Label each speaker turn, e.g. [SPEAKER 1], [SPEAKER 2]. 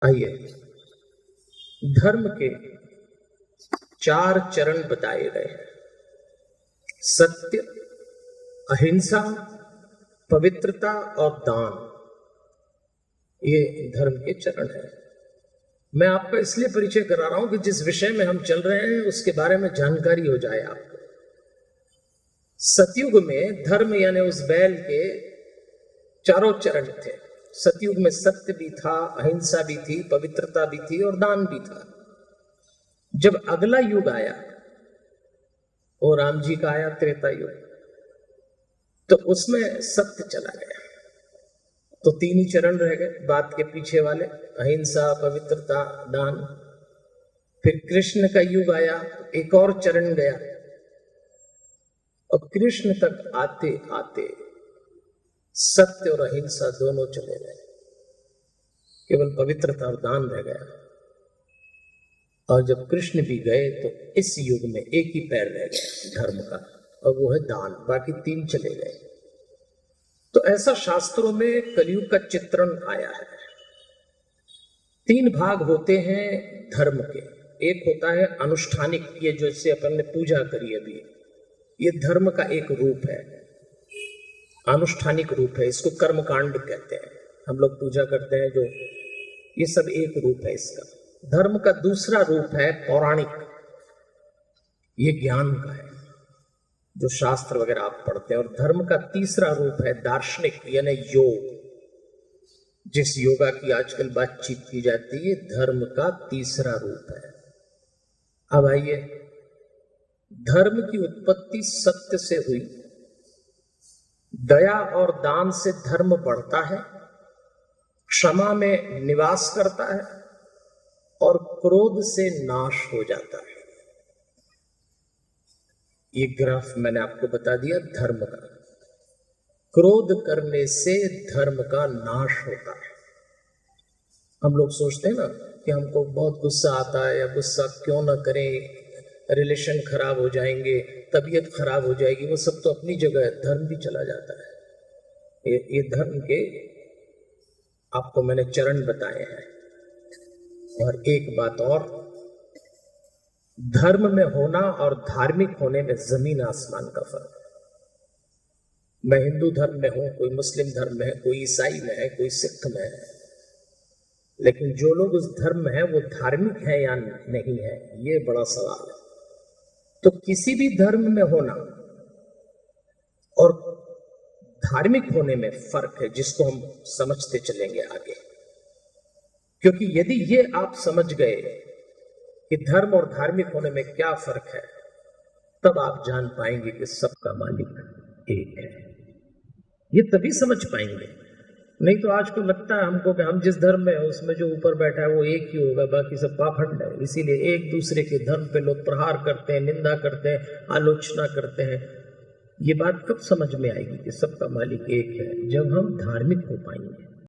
[SPEAKER 1] आइए, धर्म के 4 चरण बताए गए हैं। सत्य, अहिंसा, पवित्रता और दान। ये धर्म के चरण हैं। मैं आपका इसलिए परिचय करा रहा हूं कि जिस विषय में हम चल रहे हैं उसके बारे में जानकारी हो जाए आपको। सतयुग में धर्म यानी उस बैल के 4 चरण थे। सतयुग में सत्य भी था, अहिंसा भी थी, पवित्रता भी थी और दान भी था। जब अगला युग आया और राम जी का आया त्रेता युग, तो उसमें सत्य चला गया, तो 3 ही चरण रह गए बात के पीछे वाले, अहिंसा, पवित्रता, दान। फिर कृष्ण का युग आया, एक और चरण गया, और कृष्ण तक आते आते सत्य और अहिंसा दोनों चले गए, केवल पवित्रता और दान रह गया। और जब कृष्ण भी गए तो इस युग में एक ही पैर रह गया धर्म का, और वो है दान। बाकी 3 चले गए। तो ऐसा शास्त्रों में कलयुग का चित्रण आया है। 3 भाग होते हैं धर्म के। एक होता है अनुष्ठानिक, ये जो इससे अपन ने पूजा करी अभी, ये धर्म का एक रूप है, अनुष्ठानिक रूप है। इसको कर्मकांड कहते हैं। हम लोग पूजा करते हैं जो, ये सब एक रूप है इसका। धर्म का दूसरा रूप है पौराणिक, ये ज्ञान का है, जो शास्त्र वगैरह आप पढ़ते हैं। और धर्म का तीसरा रूप है दार्शनिक यानी योग, जिस योगा की आजकल बातचीत की जाती है, धर्म का तीसरा रूप है। अब आइए, धर्म की उत्पत्ति सत्य से हुई, दया और दान से धर्म बढ़ता है, क्षमा में निवास करता है और क्रोध से नाश हो जाता है। ये ग्राफ मैंने आपको बता दिया धर्म का। क्रोध करने से धर्म का नाश होता है। हम लोग सोचते हैं ना कि हमको बहुत गुस्सा आता है, या गुस्सा क्यों ना करें, रिलेशन खराब हो जाएंगे, तबीयत खराब हो जाएगी। वो सब तो अपनी जगह है, धर्म भी चला जाता है। ये धर्म के आपको मैंने चरण बताए हैं। और एक बात और, धर्म में होना और धार्मिक होने में जमीन आसमान का फर्क है। मैं हिंदू धर्म में हूं, कोई मुस्लिम धर्म में है, कोई ईसाई में है, कोई सिख में है, लेकिन जो लोग उस धर्म में है वो धार्मिक है या नहीं है, ये बड़ा सवाल है। तो किसी भी धर्म में होना और धार्मिक होने में फर्क है, जिसको हम समझते चलेंगे आगे। क्योंकि यदि ये आप समझ गए कि धर्म और धार्मिक होने में क्या फर्क है, तब आप जान पाएंगे कि सबका मालिक एक है। ये तभी समझ पाएंगे। नहीं तो आज को लगता है हमको कि हम जिस धर्म में है उसमें जो ऊपर बैठा है वो एक ही होगा, बाकी सब पाखंड है। इसीलिए एक दूसरे के धर्म पे लोग प्रहार करते हैं, निंदा करते हैं, आलोचना करते हैं। ये बात कब समझ में आएगी कि सबका मालिक एक है? जब हम धार्मिक हो पाएंगे।